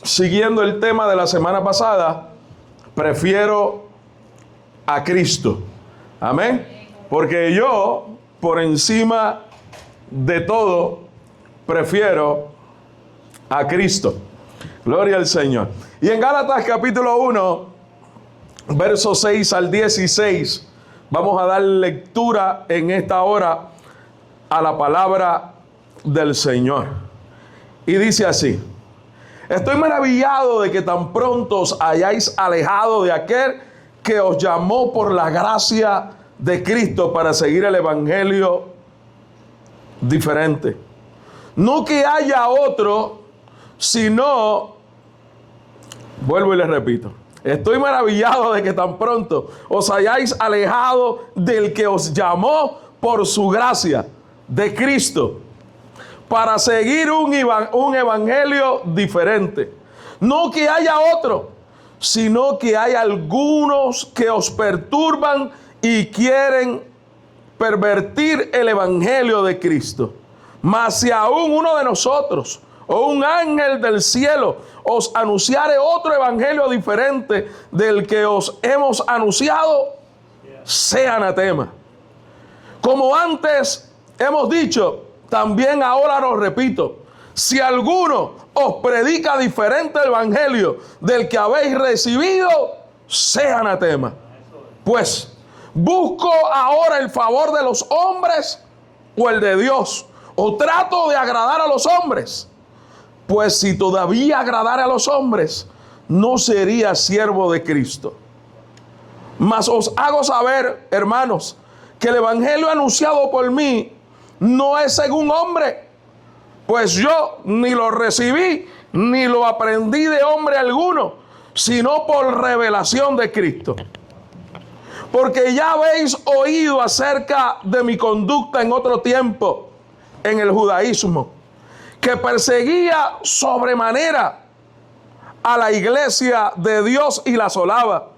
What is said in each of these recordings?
siguiendo el tema de la semana pasada, prefiero a Cristo. Amén. Porque yo, por encima de todo, prefiero a Cristo. Gloria al Señor. Y en Gálatas capítulo 1, versos 6 al 16, vamos a dar lectura en esta hora a la palabra del Señor. Y dice así: estoy maravillado de que tan pronto os hayáis alejado de aquel que os llamó por la gracia de Cristo para seguir el evangelio diferente. No que haya otro, sino, vuelvo y les repito, estoy maravillado de que tan pronto os hayáis alejado del que os llamó por su gracia de Cristo para seguir un evangelio diferente. No que haya otro, sino que hay algunos que os perturban y quieren pervertir el evangelio de Cristo. Mas si aún uno de nosotros o un ángel del cielo os anunciare otro evangelio diferente del que os hemos anunciado, sea anatema. Como antes hemos dicho, también ahora lo repito: si alguno os predica diferente el evangelio del que habéis recibido, sea anatema. Pues, ¿busco ahora el favor de los hombres o el de Dios? ¿O trato de agradar a los hombres? Pues si todavía agradara a los hombres, no sería siervo de Cristo. Mas os hago saber, hermanos, que el evangelio anunciado por mí no es según hombre, pues yo ni lo recibí ni lo aprendí de hombre alguno, sino por revelación de Cristo. Porque ya habéis oído acerca de mi conducta en otro tiempo en el judaísmo, que perseguía sobremanera a la iglesia de Dios y la asolaba.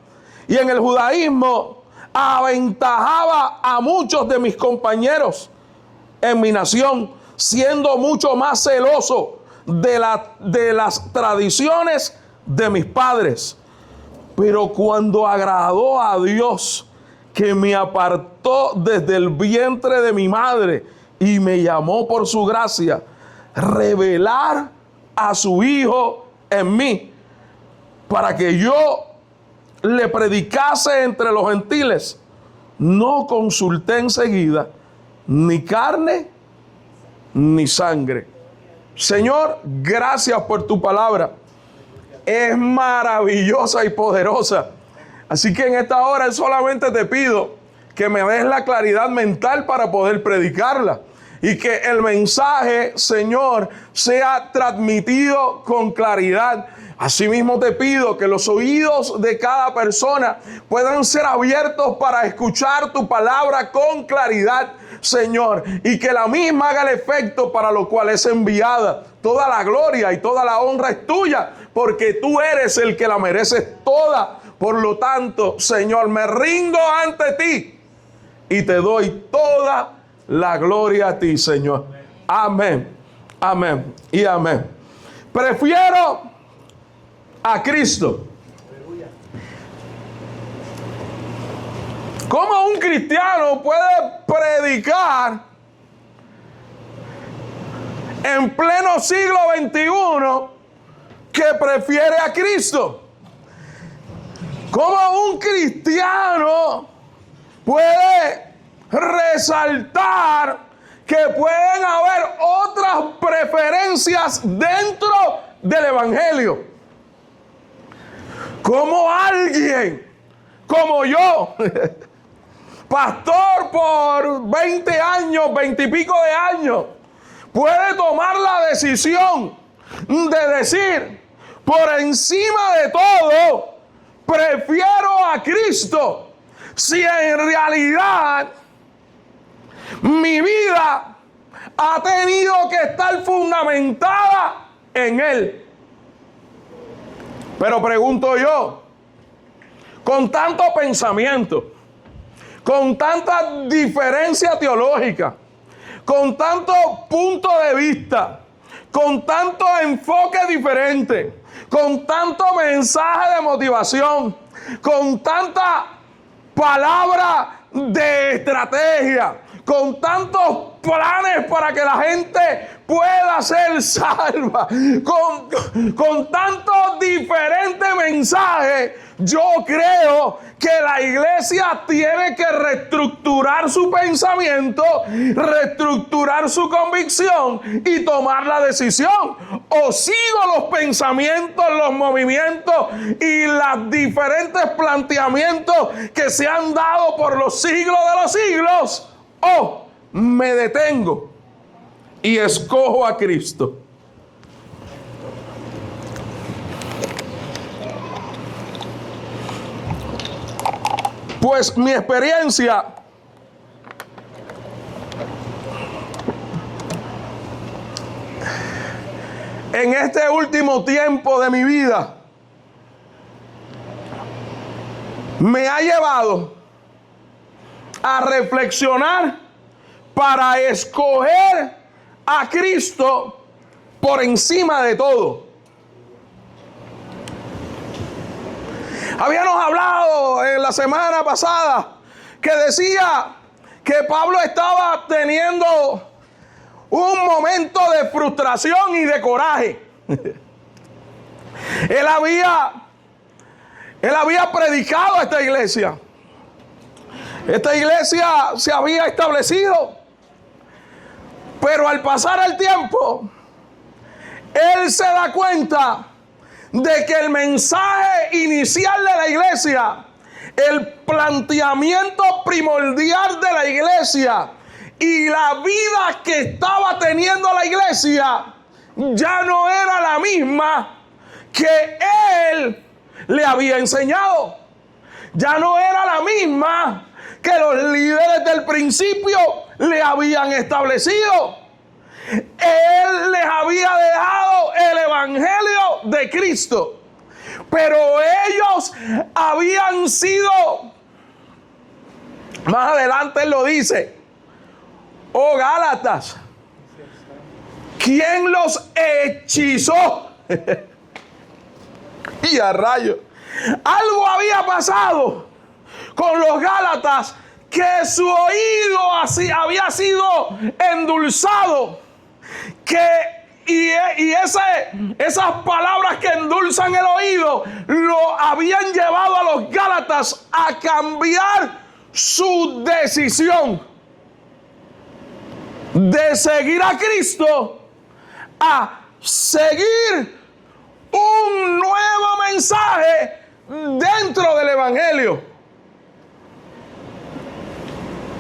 Y en el judaísmo aventajaba a muchos de mis compañeros en mi nación, siendo mucho más celoso de las tradiciones de mis padres. Pero cuando agradó a Dios, que me apartó desde el vientre de mi madre y me llamó por su gracia, revelar a su Hijo en mí, para que yo le predicase entre los gentiles, no consulté enseguida ni carne ni sangre. Señor, gracias por tu palabra. Es maravillosa y poderosa. Así que en esta hora solamente te pido que me des la claridad mental para poder predicarla. Y que el mensaje, Señor, sea transmitido con claridad. Asimismo te pido que los oídos de cada persona puedan ser abiertos para escuchar tu palabra con claridad, Señor, y que la misma haga el efecto para lo cual es enviada. Toda la gloria y toda la honra es tuya, porque tú eres el que la mereces toda. Por lo tanto, Señor, me rindo ante ti y te doy toda la gloria a ti, Señor. Amén, amén y amén. Prefiero a Cristo. ¿Cómo un cristiano puede predicar en pleno siglo XXI que prefiere a Cristo? ¿Cómo un cristiano puede resaltar que pueden haber otras preferencias dentro del evangelio? ¿Cómo alguien como yo, pastor por 20 años, 20 y pico de años, puede tomar la decisión de decir, por encima de todo, prefiero a Cristo, si en realidad mi vida ha tenido que estar fundamentada en Él? Pero pregunto yo, con tanto pensamiento, con tanta diferencia teológica, con tanto punto de vista, con tanto enfoque diferente, con tanto mensaje de motivación, con tanta palabra de estrategia, con tantos planes para que la gente pueda ser salva, con tantos diferentes mensajes, yo creo que la iglesia tiene que reestructurar su pensamiento, reestructurar su convicción y tomar la decisión. O sigo los pensamientos, los movimientos y los diferentes planteamientos que se han dado por los siglos de los siglos, o me detengo y escojo a Cristo. Pues mi experiencia en este último tiempo de mi vida me ha llevado a reflexionar para escoger a Cristo por encima de todo. Habíamos hablado en la semana pasada que decía que Pablo estaba teniendo un momento de frustración y de coraje. Él había predicado a esta iglesia. Esta iglesia se había establecido, pero al pasar el tiempo, él se da cuenta de que el mensaje inicial de la iglesia, el planteamiento primordial de la iglesia y la vida que estaba teniendo la iglesia ya no era la misma que él le había enseñado. Ya no era la misma que los líderes del principio le habían establecido. Él les había dejado el evangelio de Cristo, pero ellos habían sido, más adelante él lo dice, oh Gálatas, ¿quién los hechizó? Y a rayos, algo había pasado con los Gálatas, que su oído así había sido endulzado, esas palabras que endulzan el oído lo habían llevado a los Gálatas a cambiar su decisión de seguir a Cristo a seguir un nuevo mensaje dentro del evangelio.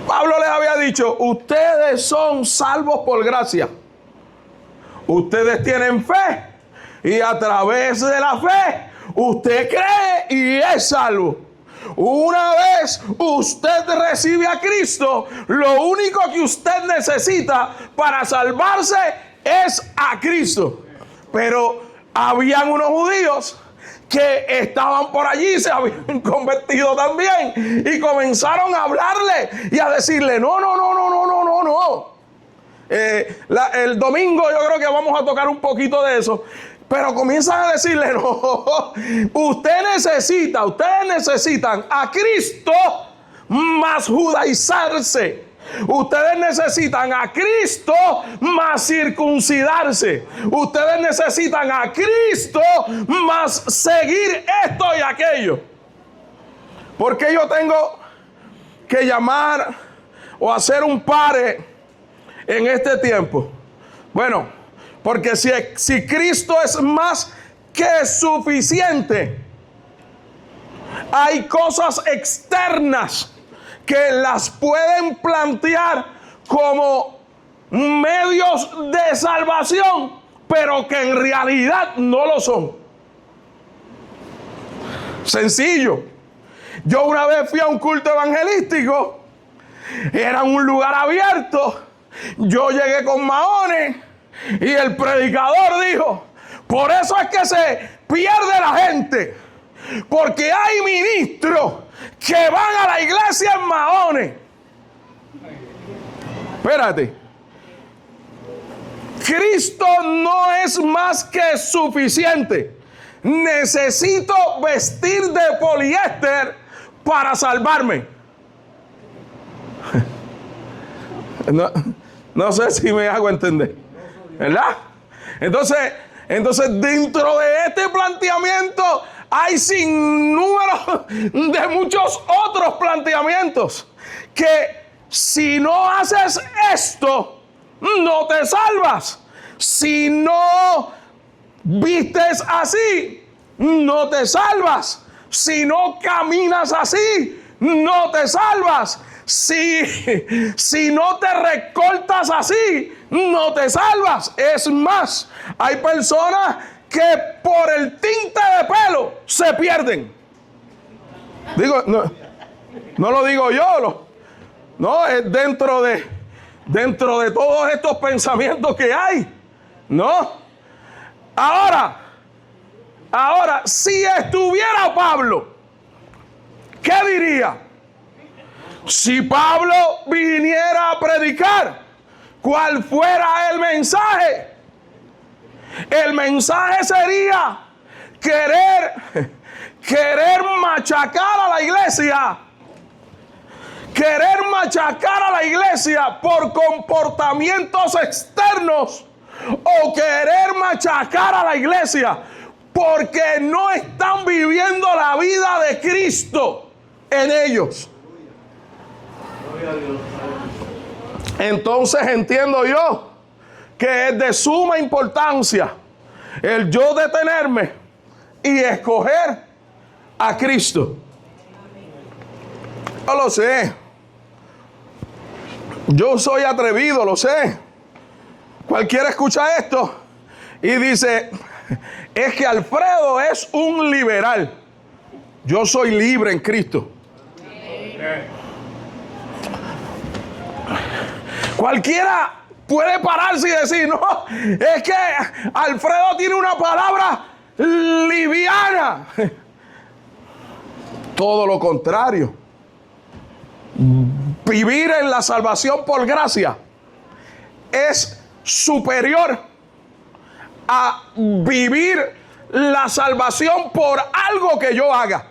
Pablo les había dicho: ustedes son salvos por gracia. Ustedes tienen fe y a través de la fe usted cree y es salvo. Una vez usted recibe a Cristo, lo único que usted necesita para salvarse es a Cristo. Pero habían unos judíos que estaban por allí, se habían convertido también y comenzaron a hablarle y a decirle: no. El domingo yo creo que vamos a tocar un poquito de eso, pero comienzan a decirle: no, ustedes necesitan a Cristo más judaizarse. Ustedes necesitan a Cristo más circuncidarse. Ustedes necesitan a Cristo más seguir esto y aquello. ¿Por qué yo tengo que llamar o hacer un pare en este tiempo? Bueno, porque si Cristo es más que suficiente, hay cosas externas que las pueden plantear como medios de salvación, pero que en realidad no lo son. Sencillo. Yo una vez fui a un culto evangelístico, era un lugar abierto, yo llegué con maones y el predicador dijo: por eso es que se pierde la gente, porque hay ministros que van a la iglesia en maones. Espérate. Cristo no es más que suficiente. necesito vestir de poliéster para salvarme. No sé si me hago entender, ¿verdad? Entonces, dentro de este planteamiento hay sin número de muchos otros planteamientos que si no haces esto, no te salvas. Si no vistes así, no te salvas. Si no caminas así, no te salvas. Si no te recortas así, no te salvas. Es más, hay personas que por el tinte de pelo se pierden. Digo, no lo digo yo, no, es dentro de todos estos pensamientos que hay, ¿no? Ahora, si estuviera Pablo, ¿qué diría? Si Pablo viniera a predicar, ¿cuál fuera el mensaje? El mensaje sería querer machacar a la iglesia. Querer machacar a la iglesia por comportamientos externos, o querer machacar a la iglesia porque no están viviendo la vida de Cristo en ellos. Entonces entiendo yo que es de suma importancia el yo detenerme y escoger a Cristo. Yo lo sé. Yo soy atrevido, lo sé. Cualquiera escucha esto y dice, es que Alfredo es un liberal. Yo soy libre en Cristo. Cualquiera puede pararse y decir, no, es que Alfredo tiene una palabra liviana. Todo lo contrario. Vivir en la salvación por gracia es superior a vivir la salvación por algo que yo haga.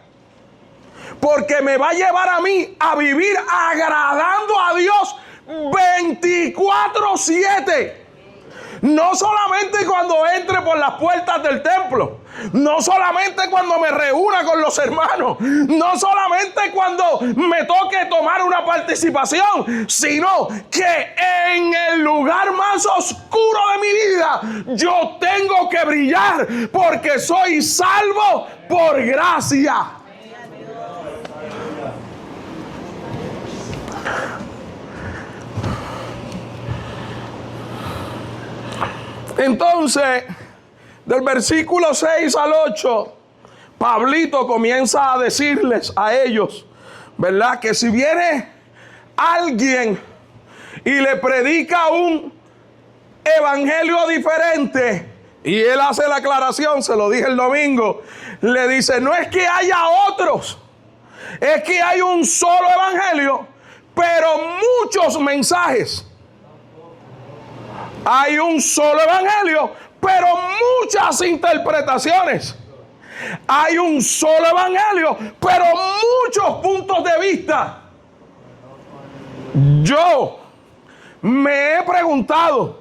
Porque me va a llevar a mí a vivir agradando a Dios 24/7. No solamente cuando entre por las puertas del templo, no solamente cuando me reúna con los hermanos, no solamente cuando me toque tomar una participación, sino que en el lugar más oscuro de mi vida yo tengo que brillar porque soy salvo por gracia. Entonces, del versículo 6 al 8, Pablito comienza a decirles a ellos, ¿verdad? Que si viene alguien y le predica un evangelio diferente, y él hace la aclaración, se lo dije el domingo, le dice, no es que haya otros, es que hay un solo evangelio, pero muchos mensajes. Hay un solo evangelio, pero muchas interpretaciones. Hay un solo evangelio, pero muchos puntos de vista. Yo me he preguntado,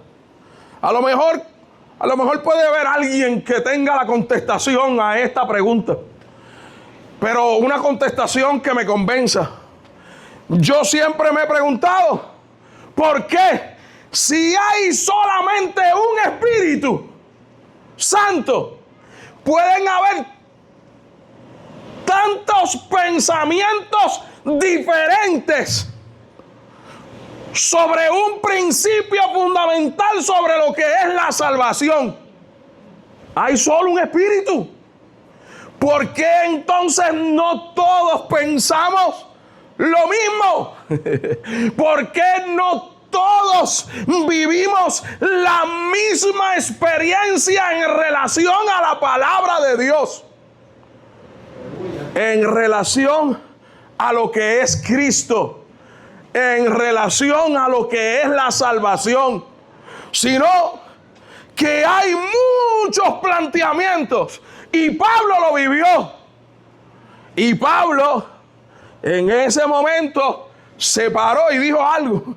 a lo mejor puede haber alguien que tenga la contestación a esta pregunta, pero una contestación que me convenza. Yo siempre me he preguntado, ¿por qué? Si hay solamente un Espíritu Santo, pueden haber tantos pensamientos diferentes sobre un principio fundamental sobre lo que es la salvación. Hay solo un Espíritu. ¿Por qué entonces no todos pensamos lo mismo? ¿Por qué no todos vivimos la misma experiencia en relación a la palabra de Dios? En relación a lo que es Cristo, en relación a lo que es la salvación, sino que hay muchos planteamientos Y Pablo lo vivió. Y Pablo en ese momento se paró y dijo algo.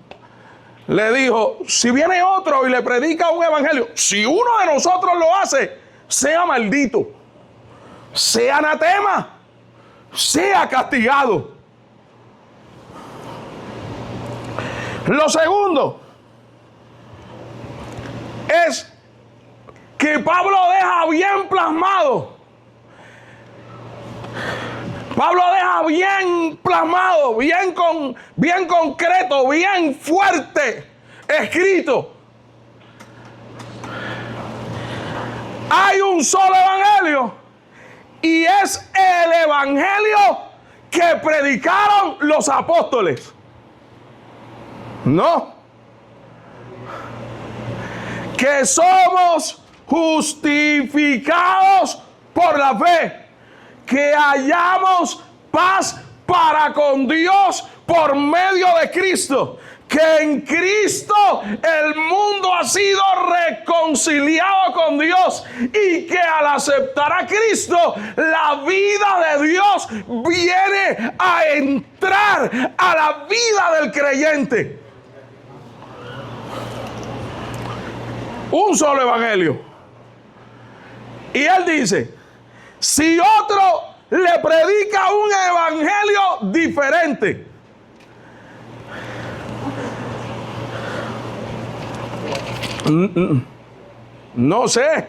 Le dijo, si viene otro y le predica un evangelio, si uno de nosotros lo hace, sea maldito, sea anatema, sea castigado. Lo segundo es que Pablo deja bien plasmado. Pablo deja bien plasmado, bien concreto, bien fuerte, escrito. Hay un solo evangelio y es el evangelio que predicaron los apóstoles. No. Que somos justificados por la fe. Que hallamos paz para con Dios por medio de Cristo. Que en Cristo el mundo ha sido reconciliado con Dios. Y que al aceptar a Cristo, la vida de Dios viene a entrar a la vida del creyente. Un solo evangelio. Y él dice, si otro le predica un evangelio diferente, no sé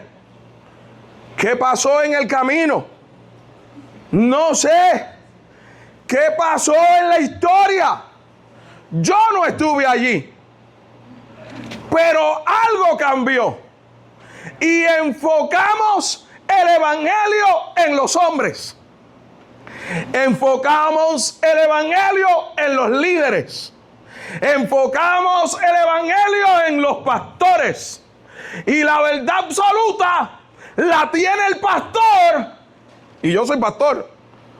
qué pasó en el camino, no sé qué pasó en la historia, yo no estuve allí, pero algo cambió y enfocamos el evangelio en los hombres. Enfocamos el evangelio en los líderes. Enfocamos el evangelio en los pastores. Y la verdad absoluta la tiene el pastor. Y yo soy pastor.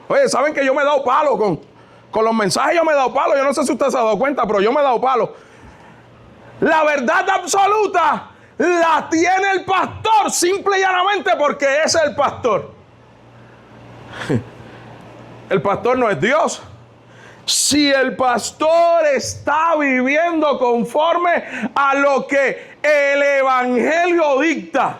Oye, ¿saben que yo me he dado palo con los mensajes? Yo me he dado palo. Yo no sé si usted se ha dado cuenta, pero yo me he dado palo. La verdad absoluta la tiene el pastor, simple y llanamente porque es el pastor. El pastor no es Dios. Si el pastor está viviendo conforme a lo que el evangelio dicta,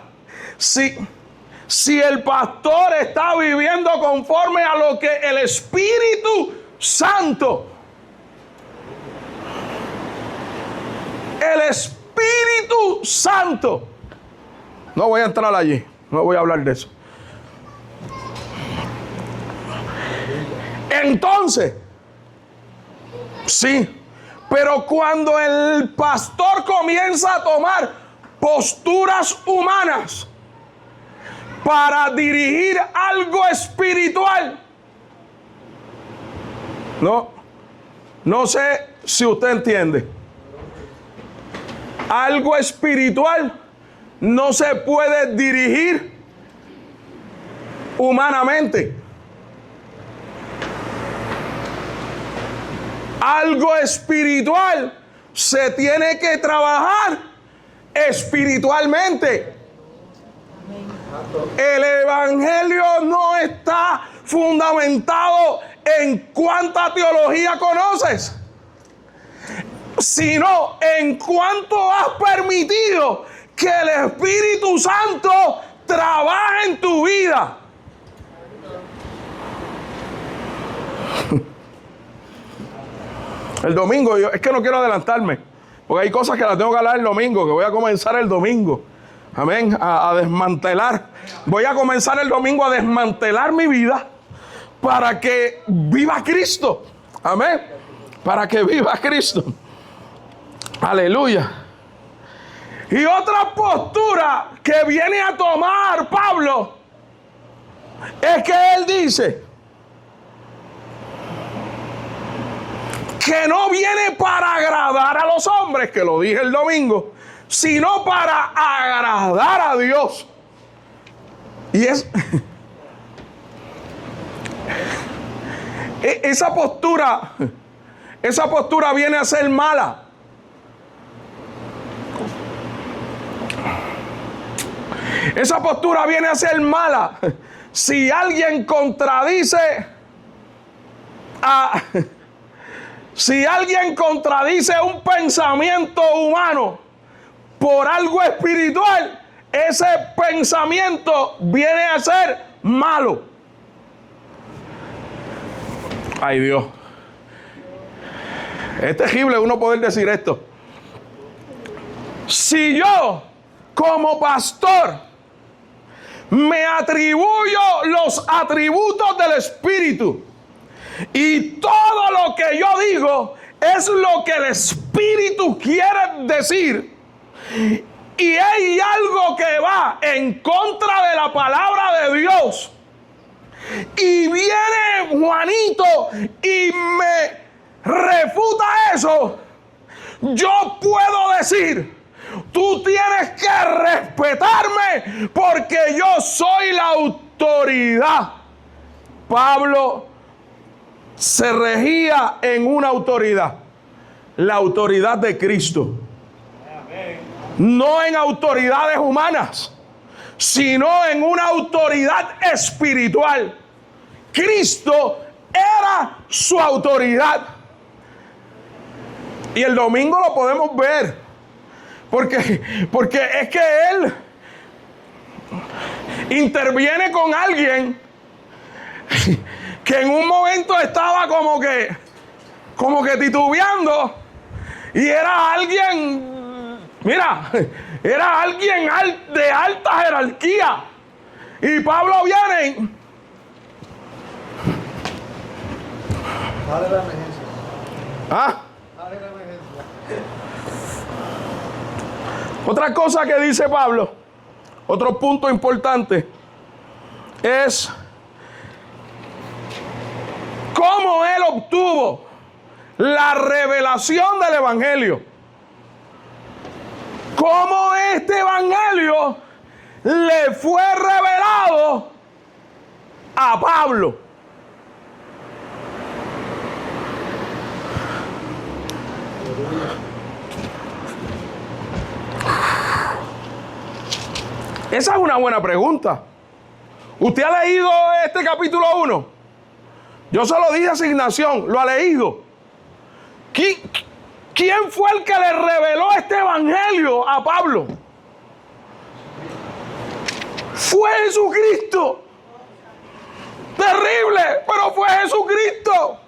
si el pastor está viviendo conforme a lo que el Espíritu Santo, el Espíritu Santo, no voy a entrar allí, no voy a hablar de eso. Entonces, sí, pero cuando el pastor comienza a tomar posturas humanas para dirigir algo espiritual, no sé si usted entiende. Algo espiritual no se puede dirigir humanamente. Algo espiritual se tiene que trabajar espiritualmente. El evangelio no está fundamentado en cuánta teología conoces, sino en cuánto has permitido que el Espíritu Santo trabaje en tu vida. El domingo, es que no quiero adelantarme, porque hay cosas que las tengo que hablar el domingo, que voy a comenzar el domingo. Amén, a desmantelar. Voy a comenzar el domingo a desmantelar mi vida para que viva Cristo. Amén, para que viva Cristo. Aleluya. Y otra postura que viene a tomar Pablo es que él dice que no viene para agradar a los hombres, que lo dije el domingo, sino para agradar a Dios. Y esa postura viene a ser mala. Esa postura viene a ser mala si alguien contradice si alguien contradice un pensamiento humano por algo espiritual, ese pensamiento viene a ser malo. Ay, Dios. Es terrible uno poder decir esto. Si yo, como pastor, me atribuyo los atributos del Espíritu y todo lo que yo digo es lo que el Espíritu quiere decir, y hay algo que va en contra de la palabra de Dios, y viene Juanito y me refuta eso, yo puedo decir: tú tienes que respetarme porque yo soy la autoridad. Pablo se regía en una autoridad, la autoridad de Cristo. No en autoridades humanas, sino en una autoridad espiritual. Cristo era su autoridad. Y el domingo lo podemos ver, porque es que Él interviene con alguien que en un momento estaba como que titubeando, y era alguien, mira, era alguien de alta jerarquía. Y Pablo viene. Dale la emergencia. ¿Ah? Dale la emergencia. Otra cosa que dice Pablo, otro punto importante, es cómo él obtuvo la revelación del Evangelio. Cómo este Evangelio le fue revelado a Pablo. Esa es una buena pregunta. ¿Usted ha leído este capítulo 1? Yo se lo dije a Asignación, lo ha leído. ¿Quién fue el que le reveló este evangelio a Pablo? Fue Jesucristo. Terrible, pero fue Jesucristo.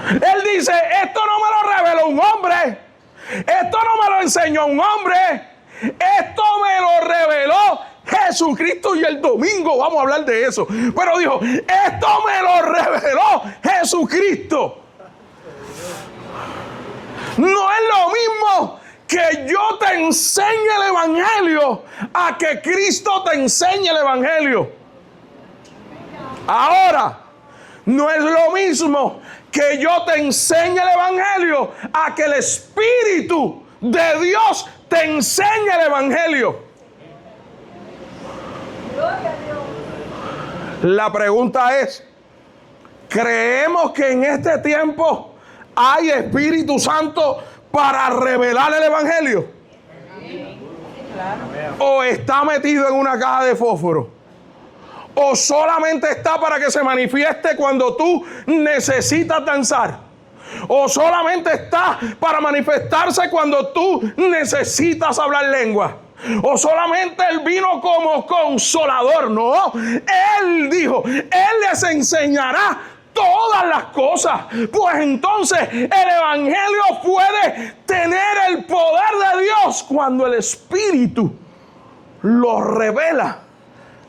Él dice: esto no me lo reveló un hombre, esto no me lo enseñó un hombre, esto me lo reveló Jesucristo. Y el domingo vamos a hablar de eso. Pero dijo: esto me lo reveló Jesucristo. No es lo mismo que yo te enseñe el evangelio a que Cristo te enseñe el evangelio. Ahora, no es lo mismo que yo te enseñe el evangelio a que el Espíritu de Dios te enseñe el evangelio. La pregunta es: ¿creemos que en este tiempo hay Espíritu Santo para revelar el evangelio? ¿O está metido en una caja de fósforo? ¿O solamente está para que se manifieste cuando tú necesitas danzar? ¿O solamente está para manifestarse cuando tú necesitas hablar lengua? ¿O solamente Él vino como consolador? No, Él dijo: Él les enseñará todas las cosas. Pues entonces el evangelio puede tener el poder de Dios cuando el Espíritu lo revela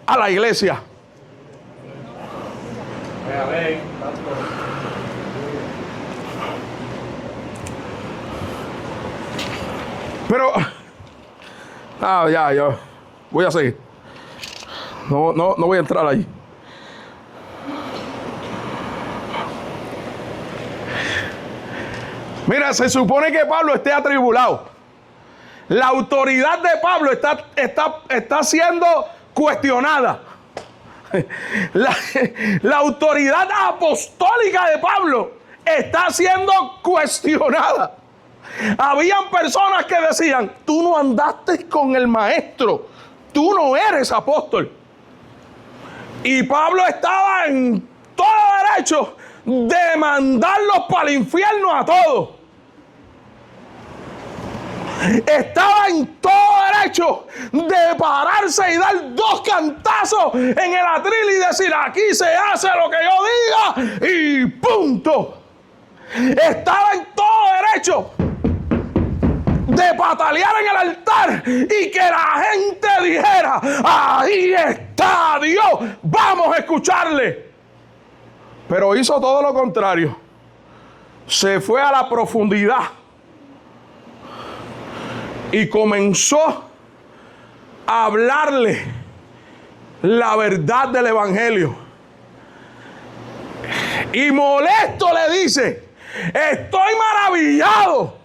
a la iglesia. Pero ya voy a seguir. No voy a entrar ahí. Mira, se supone que Pablo esté atribulado. La autoridad de Pablo está siendo cuestionada. La autoridad apostólica de Pablo está siendo cuestionada. Habían personas que decían: tú no andaste con el maestro, tú no eres apóstol. Y Pablo estaba en todo derecho de mandarlos para el infierno a todos. Estaba en todo derecho de pararse y dar 2 cantazos en el atril y decir: aquí se hace lo que yo diga y punto. Estaba en todo derecho de patalear en el altar y que la gente dijera: ahí está Dios, vamos a escucharle. Pero hizo todo lo contrario. Se fue a la profundidad y comenzó a hablarle la verdad del evangelio. Y molesto le dice: estoy maravillado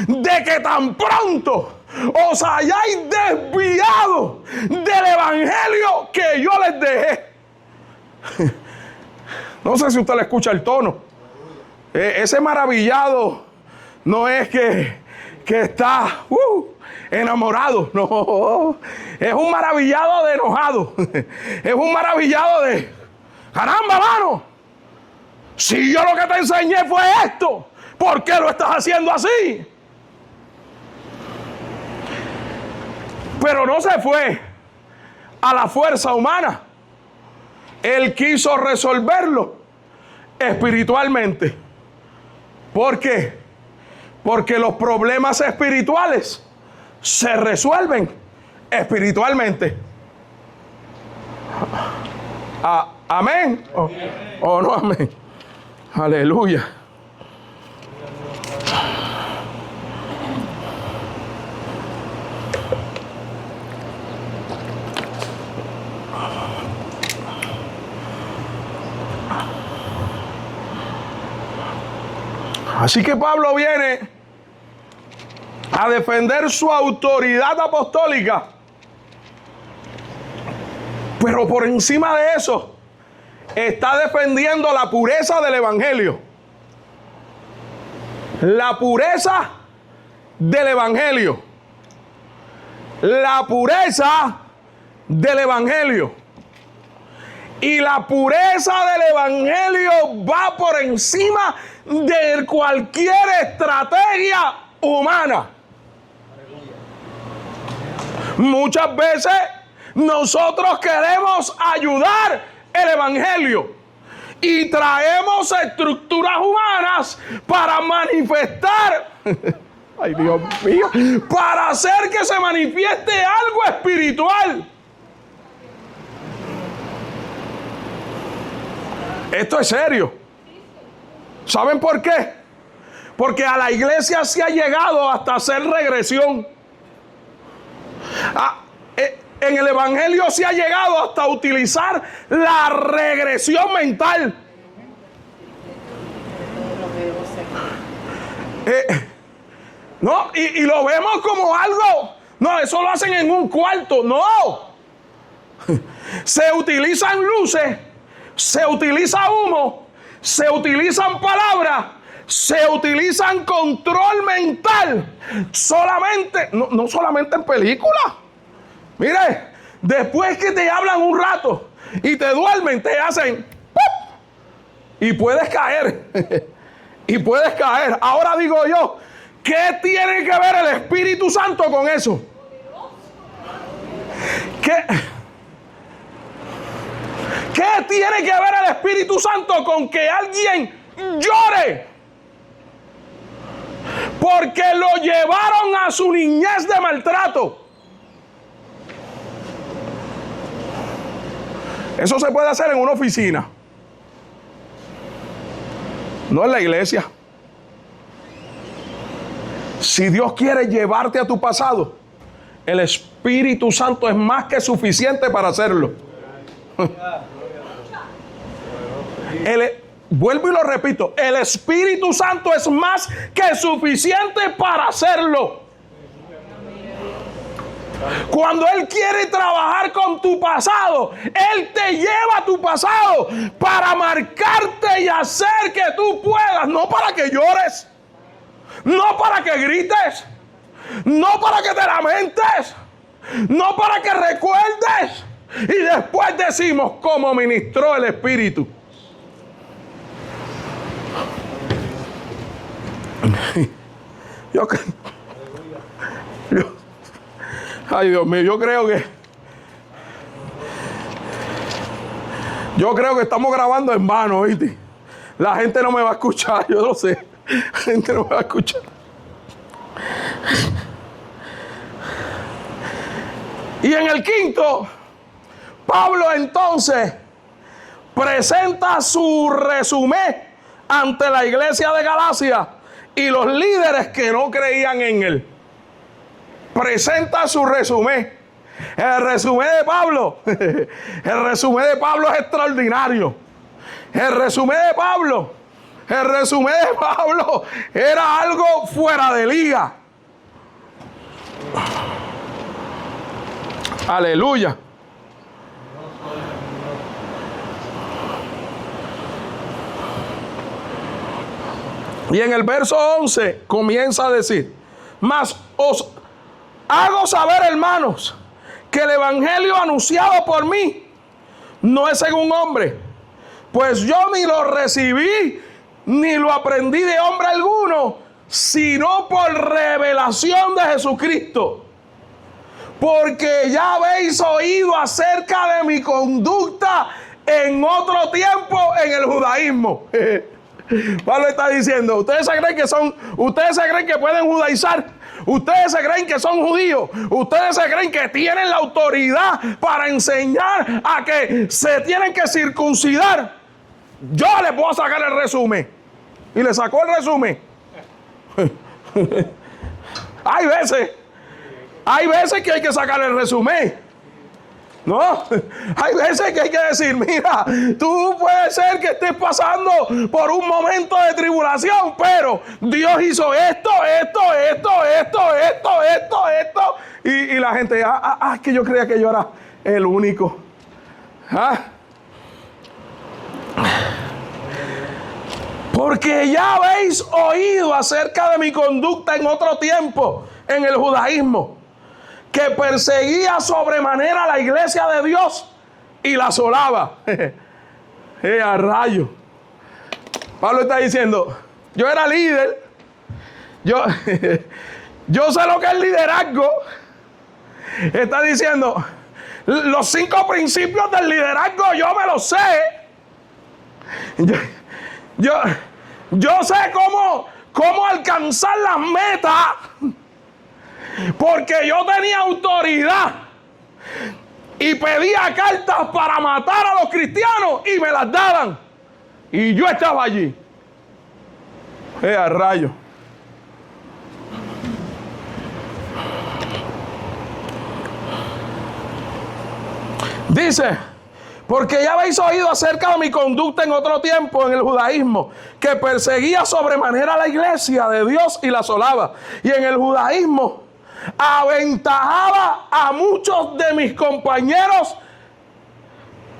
de que tan pronto os hayáis desviado del evangelio que yo les dejé. No sé si usted le escucha el tono. Ese maravillado no es que está enamorado. No, es un maravillado de enojado. Es un maravillado de: caramba, mano, si yo lo que te enseñé fue esto, ¿por qué lo estás haciendo así? Pero no se fue a la fuerza humana. Él quiso resolverlo espiritualmente. ¿Por qué? Porque los problemas espirituales se resuelven espiritualmente. ¿Amén? ¿O no amén? Aleluya. Así que Pablo viene a defender su autoridad apostólica. Pero por encima de eso, está defendiendo la pureza del evangelio. La pureza del evangelio. La pureza del evangelio. Y la pureza del evangelio va por encima de cualquier estrategia humana. Muchas veces nosotros queremos ayudar el evangelio y traemos estructuras humanas para manifestar, ay Dios mío, para hacer que se manifieste algo espiritual. Esto es serio. ¿Saben por qué? Porque a la iglesia se ha llegado hasta hacer regresión. En el evangelio se ha llegado hasta utilizar la regresión mental. No, y lo vemos como algo. No, eso lo hacen en un cuarto. No. Se utilizan luces, se utiliza humo, se utilizan palabras, se utilizan control mental. Solamente, no solamente en películas. Mire, después que te hablan un rato y te duermen, te hacen ¡pum! Y puedes caer. Y puedes caer. Ahora digo yo, ¿qué tiene que ver el Espíritu Santo con eso? ¿Qué tiene que ver el Espíritu Santo con que alguien llore? Porque lo llevaron a su niñez de maltrato. Eso se puede hacer en una oficina, no en la iglesia. Si Dios quiere llevarte a tu pasado, el Espíritu Santo es más que suficiente para hacerlo. Vuelvo y lo repito, el Espíritu Santo es más que suficiente para hacerlo. Cuando Él quiere trabajar con tu pasado, Él te lleva a tu pasado para marcarte y hacer que tú puedas, no para que llores, no para que grites, no para que te lamentes, no para que recuerdes, Y después decimos cómo ministró el Espíritu. Ay, Dios mío, yo creo que estamos grabando en vano, ¿viste? La gente no me va a escuchar, yo lo sé. La gente no me va a escuchar. Y en el quinto, Pablo entonces presenta su resumen ante la iglesia de Galacia y los líderes que no creían en él. Presenta su resumen. El resumen de Pablo, el resumen de Pablo es extraordinario. El resumen de Pablo era algo fuera de liga. Aleluya. Y en el verso 11 comienza a decir: mas os hago saber, hermanos, que el evangelio anunciado por mí no es según hombre, pues yo ni lo recibí ni lo aprendí de hombre alguno, sino por revelación de Jesucristo. Porque ya habéis oído acerca de mi conducta en otro tiempo en el judaísmo. Pablo está diciendo: ustedes se creen que pueden judaizar, ustedes se creen que son judíos, ustedes se creen que tienen la autoridad para enseñar a que se tienen que circuncidar. Yo les puedo sacar el resumen. Y le sacó el resumen. Hay veces que hay que sacar el resumen. No, hay veces que hay que decir: mira, tú puede ser que estés pasando por un momento de tribulación, pero Dios hizo esto. Y la gente, es que yo creía que yo era el único. Porque ya habéis oído acerca de mi conducta en otro tiempo en el judaísmo, que perseguía sobremanera la iglesia de Dios y la asolaba. A rayo. Pablo está diciendo: yo era líder, yo sé lo que es liderazgo. Está diciendo: los 5 principios del liderazgo yo me los sé. Yo sé cómo alcanzar las metas, porque yo tenía autoridad y pedía cartas para matar a los cristianos y me las daban, y yo estaba allí. A rayo. Dice: porque ya habéis oído acerca de mi conducta en otro tiempo en el judaísmo, que perseguía sobremanera la iglesia de Dios y la asolaba. Y en el judaísmo aventajaba a muchos de mis compañeros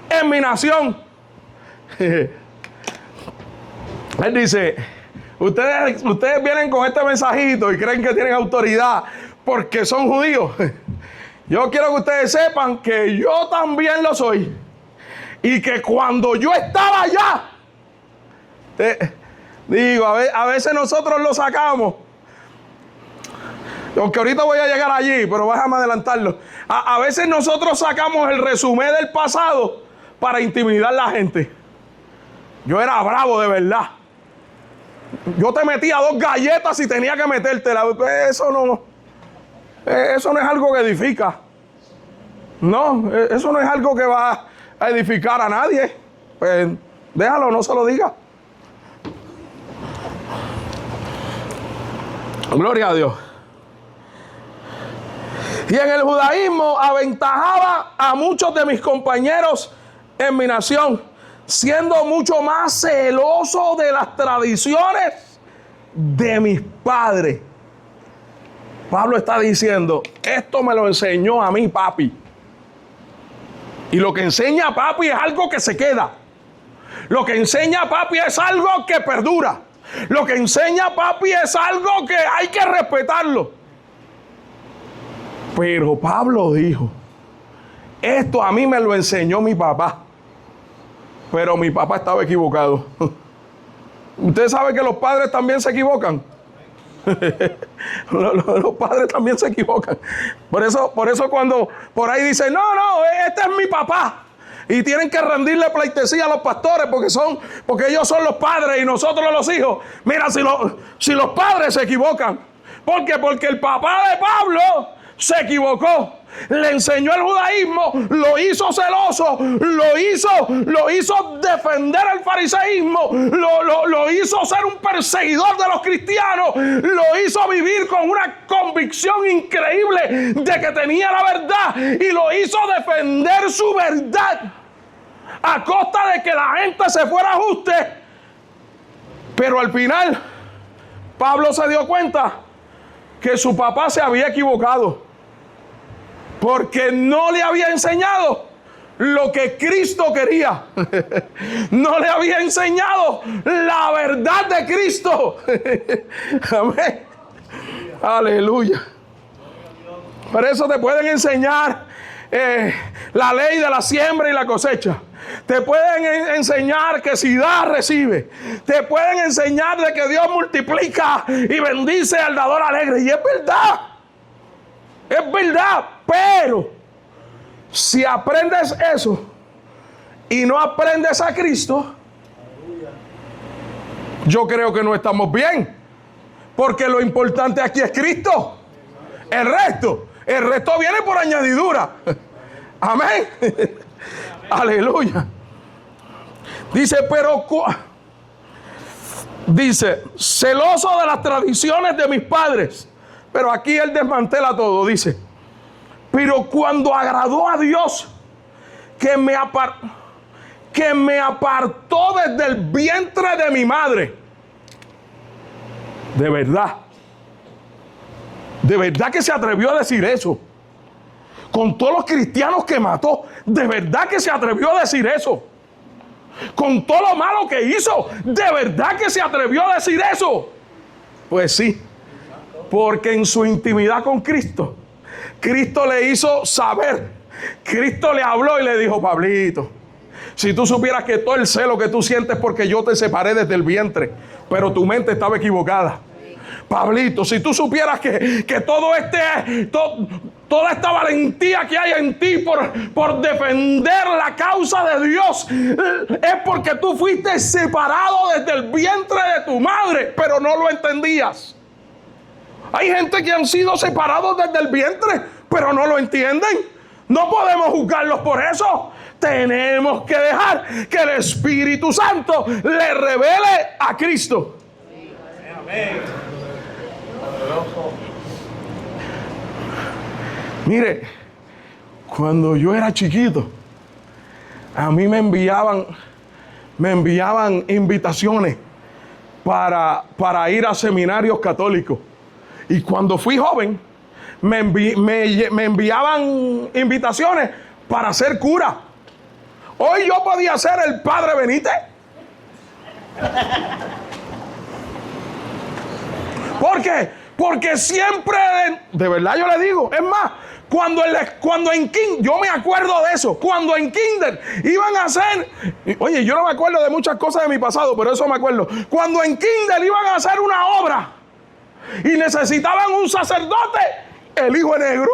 en mi nación. Él dice: ustedes vienen con este mensajito y creen que tienen autoridad porque son judíos. Yo quiero que ustedes sepan que yo también lo soy. Y que cuando yo estaba allá, a veces nosotros lo sacamos. Aunque ahorita voy a llegar allí, pero déjame adelantarlo. A veces nosotros sacamos el resumen del pasado para intimidar a la gente. Yo era bravo de verdad. Yo te metía 2 galletas y tenía que metértela. Eso no es algo que edifica. No, eso no es algo que va a edificar a nadie. Pues déjalo, no se lo diga. Gloria a Dios. Y en el judaísmo aventajaba a muchos de mis compañeros en mi nación, siendo mucho más celoso de las tradiciones de mis padres. Pablo está diciendo: esto me lo enseñó a mí papi. Y lo que enseña papi es algo que se queda. Lo que enseña papi es algo que perdura. Lo que enseña papi es algo que hay que respetarlo. Pero Pablo dijo: esto a mí me lo enseñó mi papá. Pero mi papá estaba equivocado. Usted sabe que los padres también se equivocan. Los padres también se equivocan. Por eso cuando por ahí dicen, no, este es mi papá. Y tienen que rendirle pleitesía a los pastores porque ellos son los padres y nosotros los hijos. Mira, si los padres se equivocan. ¿Por qué? Porque el papá de Pablo se equivocó. Le enseñó el judaísmo, lo hizo celoso, lo hizo defender el fariseísmo, lo hizo ser un perseguidor de los cristianos, lo hizo vivir con una convicción increíble de que tenía la verdad y lo hizo defender su verdad a costa de que la gente se fuera a ajuste. Pero al final, Pablo se dio cuenta que su papá se había equivocado. Porque no le había enseñado lo que Cristo quería. No le había enseñado la verdad de Cristo. Amén. Aleluya. Por eso te pueden enseñar la ley de la siembra y la cosecha. Te pueden enseñar que si da, recibe. Te pueden enseñar de que Dios multiplica y bendice al dador alegre. Y es verdad. Es verdad. Pero si aprendes eso y no aprendes a Cristo, yo creo que no estamos bien. Porque lo importante aquí es Cristo. El resto viene por añadidura. Amén. Aleluya. Dice, dice, celoso de las tradiciones de mis padres. Pero aquí él desmantela todo, dice. Pero cuando agradó a Dios, que me apartó desde el vientre de mi madre. De verdad que se atrevió a decir eso. Con todos los cristianos que mató, de verdad que se atrevió a decir eso. Con todo lo malo que hizo, de verdad que se atrevió a decir eso. Pues sí, porque en su intimidad con Cristo, Cristo le hizo saber, Cristo le habló y le dijo, Pablito, si tú supieras que todo el celo que tú sientes porque yo te separé desde el vientre, pero tu mente estaba equivocada. Pablito, si tú supieras que toda esta valentía que hay en ti por defender la causa de Dios, es porque tú fuiste separado desde el vientre de tu madre, pero no lo entendías. Hay gente que han sido separados desde el vientre, pero no lo entienden. No podemos juzgarlos por eso. Tenemos que dejar que el Espíritu Santo le revele a Cristo. Amén. Mire, cuando yo era chiquito, a mí me enviaban invitaciones para ir a seminarios católicos. Y cuando fui joven, me enviaban invitaciones para ser cura. Hoy yo podía ser el Padre Benítez. ¿Por qué? Porque siempre, de verdad yo le digo, es más, cuando en kinder, yo me acuerdo de eso, cuando en kinder iban a hacer, oye, yo no me acuerdo de muchas cosas de mi pasado, pero eso me acuerdo. Cuando en kinder iban a hacer una obra y necesitaban un sacerdote, el hijo negro.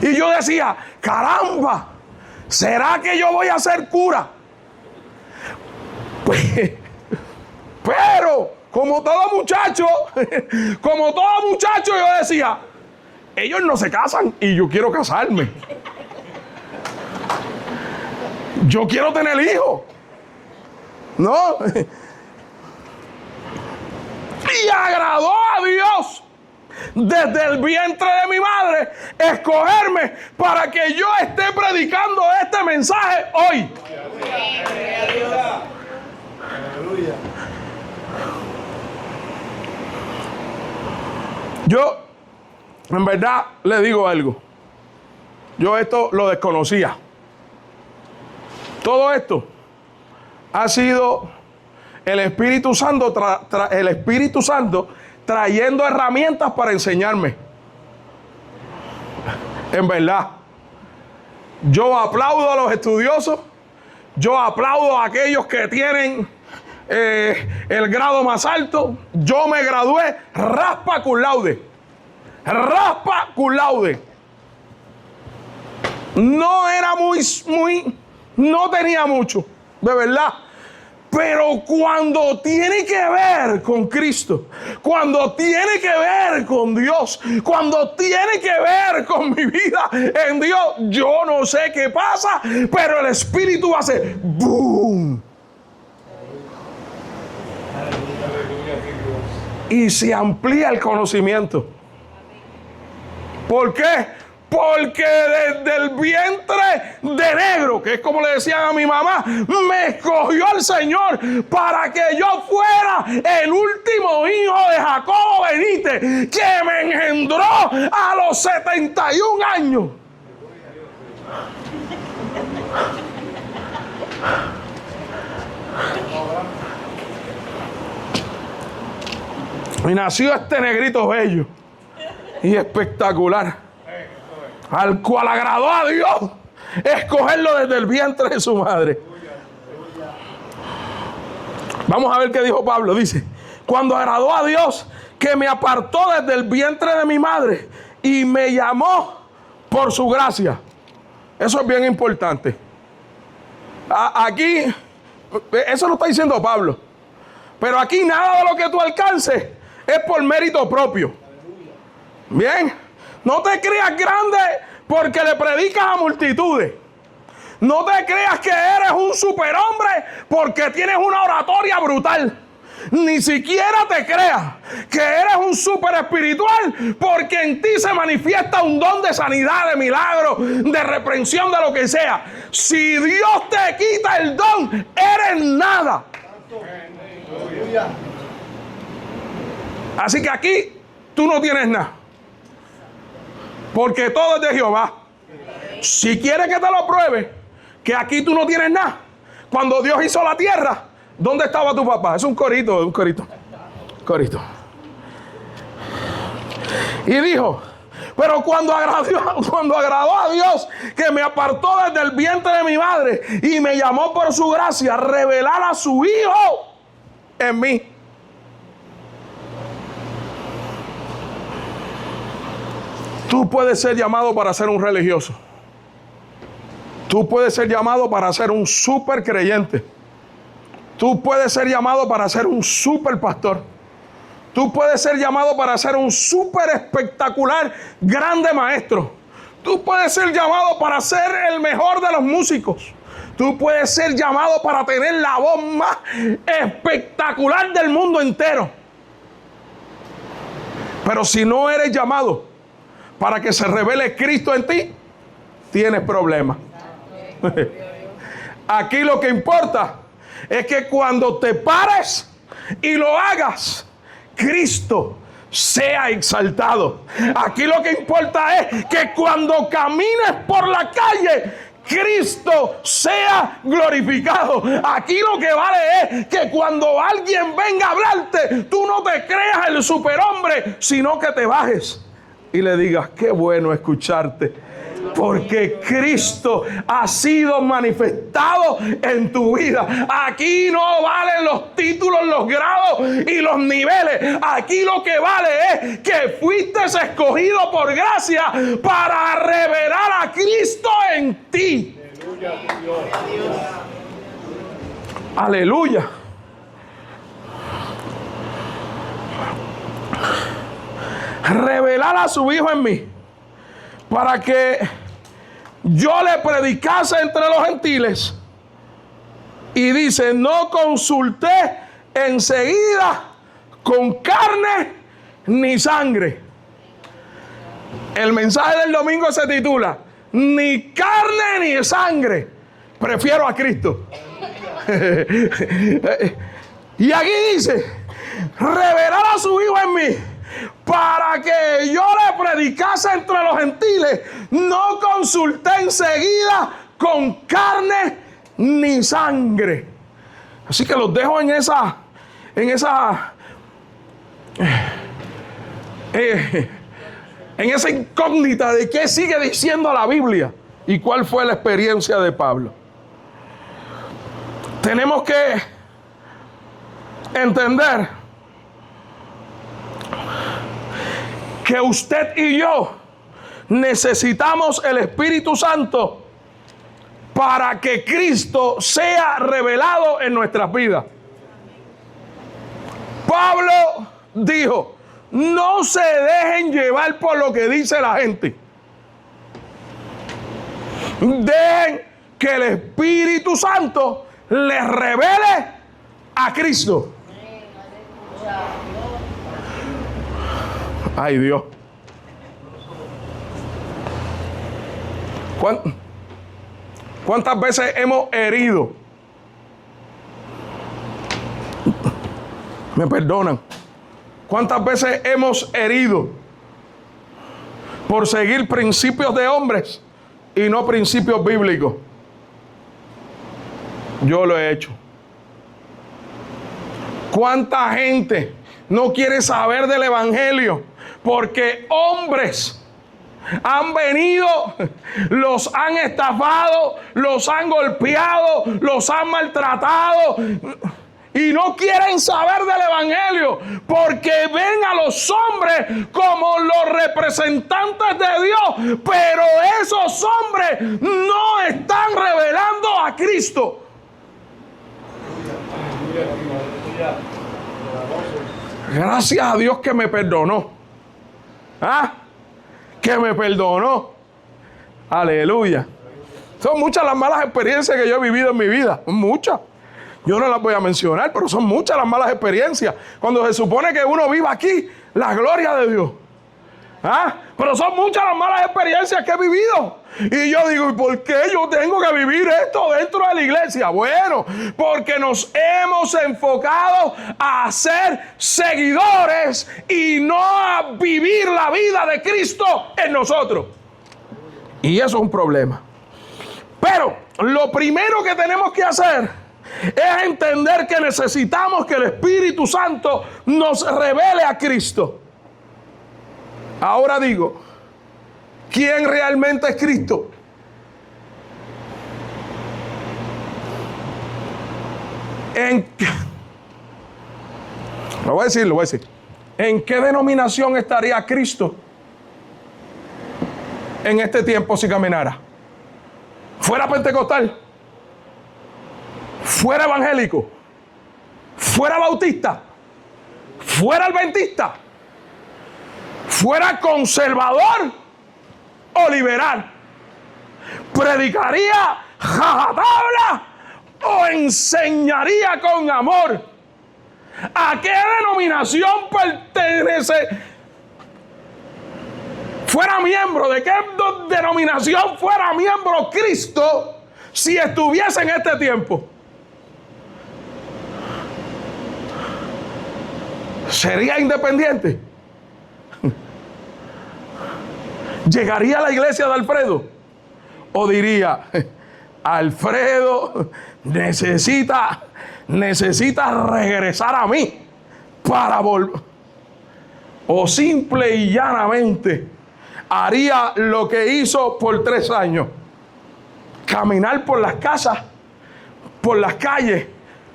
Y yo decía, caramba, ¿será que yo voy a ser cura? Pero, como todo muchacho, yo decía, ellos no se casan y yo quiero casarme. Yo quiero tener hijos. ¿No? Y agradó a Dios desde el vientre de mi madre escogerme para que yo esté predicando este mensaje hoy. Aleluya. Yo, en verdad, le digo algo. Yo esto lo desconocía. Todo esto ha sido el Espíritu Santo, el Espíritu Santo trayendo herramientas para enseñarme. En verdad. Yo aplaudo a los estudiosos. Yo aplaudo a aquellos que tienen el grado más alto. Yo me gradué raspa cum laude. Raspa cum laude. No era no tenía mucho, de verdad. Pero cuando tiene que ver con Cristo, cuando tiene que ver con Dios, cuando tiene que ver con mi vida en Dios, yo no sé qué pasa, pero el Espíritu hace ¡boom! Y se amplía el conocimiento. ¿Por qué? Porque desde el vientre de negro, que es como le decían a mi mamá, me escogió el Señor para que yo fuera el último hijo de Jacobo Benítez, que me engendró a los 71 años. Y nació este negrito bello y espectacular, al cual agradó a Dios escogerlo desde el vientre de su madre. Vamos a ver qué dijo Pablo. Dice: cuando agradó a Dios que me apartó desde el vientre de mi madre y me llamó por su gracia. Eso es bien importante. Aquí, eso lo está diciendo Pablo. Pero aquí nada de lo que tú alcances es por mérito propio. Bien. No te creas grande porque le predicas a multitudes. No te creas que eres un superhombre porque tienes una oratoria brutal. Ni siquiera te creas que eres un super espiritual porque en ti se manifiesta un don de sanidad, de milagro, de reprensión, de lo que sea. Si Dios te quita el don, eres nada. Así que aquí tú no tienes nada. Porque todo es de Jehová. Si quieres que te lo pruebe, que aquí tú no tienes nada. Cuando Dios hizo la tierra, ¿dónde estaba tu papá? Es un corito. Y dijo: pero cuando agradó a Dios, que me apartó desde el vientre de mi madre y me llamó por su gracia, revelar a su Hijo en mí. Tú puedes ser llamado para ser un religioso. Tú puedes ser llamado para ser un super creyente. Tú puedes ser llamado para ser un super pastor. Tú puedes ser llamado para ser un súper espectacular, grande maestro. Tú puedes ser llamado para ser el mejor de los músicos. Tú puedes ser llamado para tener la voz más espectacular del mundo entero. Pero si no eres llamado para que se revele Cristo en ti, tienes problemas. Aquí lo que importa es que cuando te pares y lo hagas, Cristo sea exaltado. Aquí lo que importa es que cuando camines por la calle, Cristo sea glorificado. Aquí lo que vale es que cuando alguien venga a hablarte, tú no te creas el superhombre, sino que te bajes y le digas: qué bueno escucharte, porque Cristo ha sido manifestado en tu vida. Aquí no valen los títulos, los grados y los niveles. Aquí lo que vale es que fuiste escogido por gracia para revelar a Cristo en ti. Aleluya. Revelar a su Hijo en mí, para que yo le predicase entre los gentiles. Y dice: no consulté enseguida con carne ni sangre. El mensaje del domingo se titula: ni carne ni sangre, prefiero a Cristo. Y aquí dice: revelar a su Hijo en mí, para que yo le predicase entre los gentiles. No consulté enseguida con carne ni sangre. Así que los dejo en esa en esa incógnita de qué sigue diciendo la Biblia y cuál fue la experiencia de Pablo. Tenemos que entender que usted y yo necesitamos el Espíritu Santo para que Cristo sea revelado en nuestras vidas. Pablo dijo: no se dejen llevar por lo que dice la gente. Dejen que el Espíritu Santo les revele a Cristo. Ay, Dios. ¿Cuántas veces hemos herido? Me perdonan. ¿Cuántas veces hemos herido por seguir principios de hombres y no principios bíblicos? Yo lo he hecho. ¿Cuánta gente no quiere saber del Evangelio porque hombres han venido, los han estafado, los han golpeado, los han maltratado y no quieren saber del Evangelio porque ven a los hombres como los representantes de Dios, pero esos hombres no están revelando a Cristo? Gracias a Dios que me perdonó. Que me perdonó. Aleluya. Son muchas las malas experiencias que yo he vivido en mi vida. Muchas. Yo no las voy a mencionar, pero son muchas las malas experiencias. Cuando se supone que uno viva aquí la gloria de Dios. Pero son muchas las malas experiencias que he vivido. Y yo digo, ¿y por qué yo tengo que vivir esto dentro de la iglesia? Bueno, porque nos hemos enfocado a ser seguidores y no a vivir la vida de Cristo en nosotros. Y eso es un problema. Pero lo primero que tenemos que hacer es entender que necesitamos que el Espíritu Santo nos revele a Cristo. Ahora digo, ¿quién realmente es Cristo? Lo voy a decir. ¿En qué denominación estaría Cristo en este tiempo si caminara? ¿Fuera pentecostal? ¿Fuera evangélico? ¿Fuera bautista? ¿Fuera adventista? ¿Fuera conservador o liberal? ¿Predicaría jajatabla o enseñaría con amor? ¿A qué denominación pertenece? ¿Fuera miembro? ¿De qué denominación fuera miembro Cristo si estuviese en este tiempo? ¿Sería independiente? ¿Llegaría a la iglesia de Alfredo? ¿O diría, Alfredo necesita regresar a mí para volver? ¿O simple y llanamente haría lo que hizo por 3 años? Caminar por las casas, por las calles,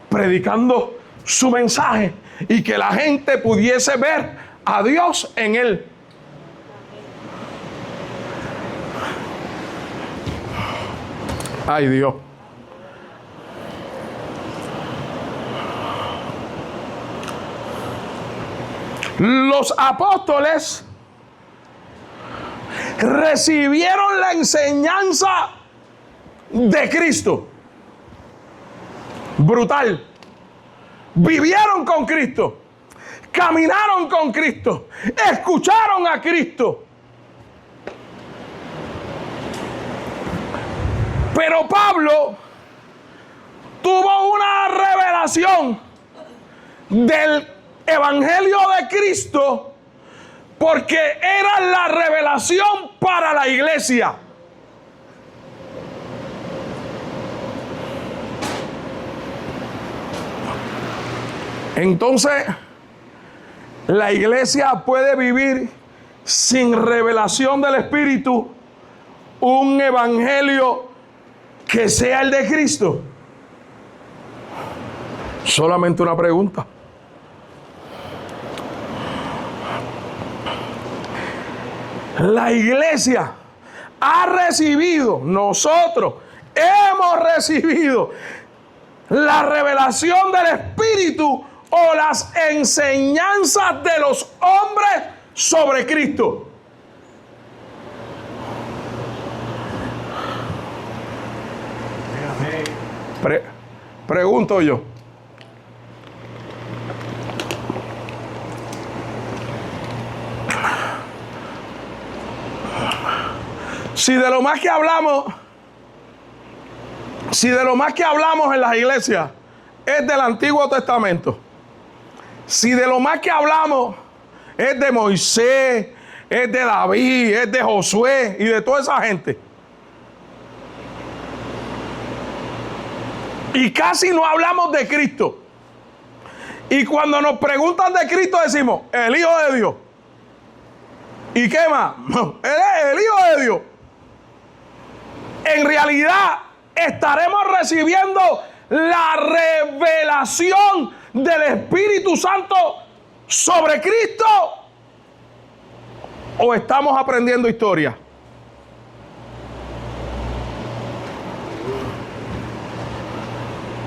predicando su mensaje y que la gente pudiese ver a Dios en él. Ay, Dios. Los apóstoles recibieron la enseñanza de Cristo. Brutal. Vivieron con Cristo. Caminaron con Cristo. Escucharon a Cristo. Pero Pablo tuvo una revelación del Evangelio de Cristo porque era la revelación para la iglesia. Entonces, la iglesia puede vivir sin revelación del Espíritu, un evangelio que sea el de Cristo? Solamente una pregunta. La iglesia ha recibido, nosotros hemos recibido la revelación del Espíritu o las enseñanzas de los hombres sobre Cristo. Pregunto yo. Si de lo más que hablamos en las iglesias es del Antiguo Testamento, si de lo más que hablamos es de Moisés, es de David, es de Josué y de toda esa gente, y casi no hablamos de Cristo, y cuando nos preguntan de Cristo decimos, el Hijo de Dios. ¿Y qué más? Él es el Hijo de Dios. En realidad estaremos recibiendo la revelación del Espíritu Santo sobre Cristo, o estamos aprendiendo historia.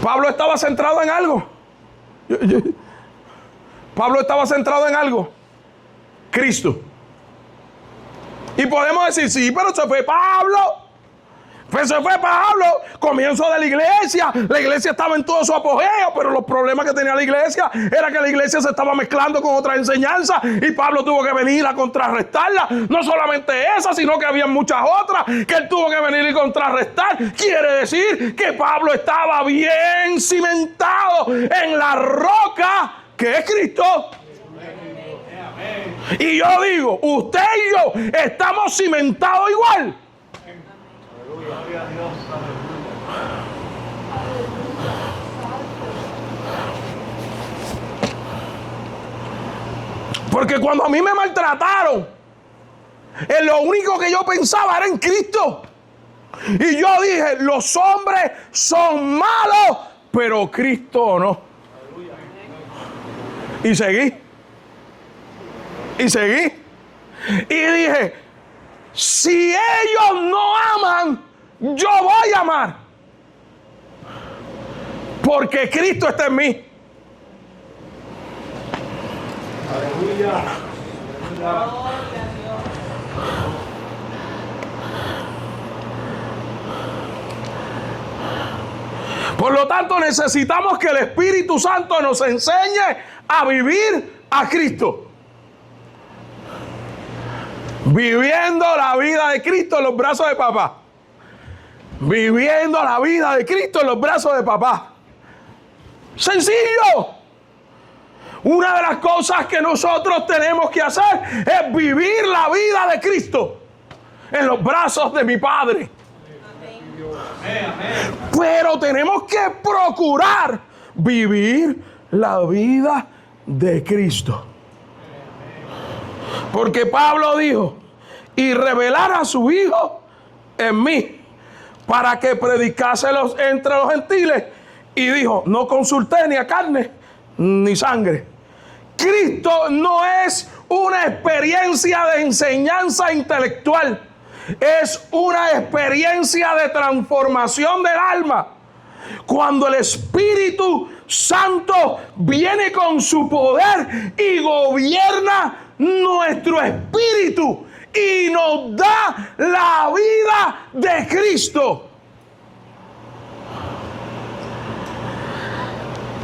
Pablo estaba centrado en algo. Pablo estaba centrado en algo. Cristo. Y podemos decir, sí, pero se fue Pablo. Pues se fue Pablo, comienzo de la iglesia estaba en todo su apogeo, pero los problemas que tenía la iglesia era que la iglesia se estaba mezclando con otras enseñanzas y Pablo tuvo que venir a contrarrestarla. No solamente esa, sino que había muchas otras que él tuvo que venir y contrarrestar. Quiere decir que Pablo estaba bien cimentado en la roca que es Cristo. Y yo digo, usted y yo estamos cimentados igual. Porque cuando a mí me maltrataron, lo único que yo pensaba era en Cristo. Y yo dije, los hombres son malos, pero Cristo no. Y seguí. Y seguí. Y dije, si ellos no aman, yo voy a amar. Porque Cristo está en mí. Aleluya. Por lo tanto, necesitamos que el Espíritu Santo nos enseñe a vivir a Cristo. Viviendo la vida de Cristo en los brazos de papá. Viviendo la vida de Cristo en los brazos de papá. Sencillo. Una de las cosas que nosotros tenemos que hacer es vivir la vida de Cristo en los brazos de mi Padre. Pero tenemos que procurar vivir la vida de Cristo. Porque Pablo dijo, y revelar a su Hijo en mí, para que predicase entre los gentiles. Y dijo, no consulté ni a carne ni sangre. Cristo no es una experiencia de enseñanza intelectual. Es una experiencia de transformación del alma. Cuando el Espíritu Santo viene con su poder y gobierna nuestro espíritu y nos da la vida de Cristo.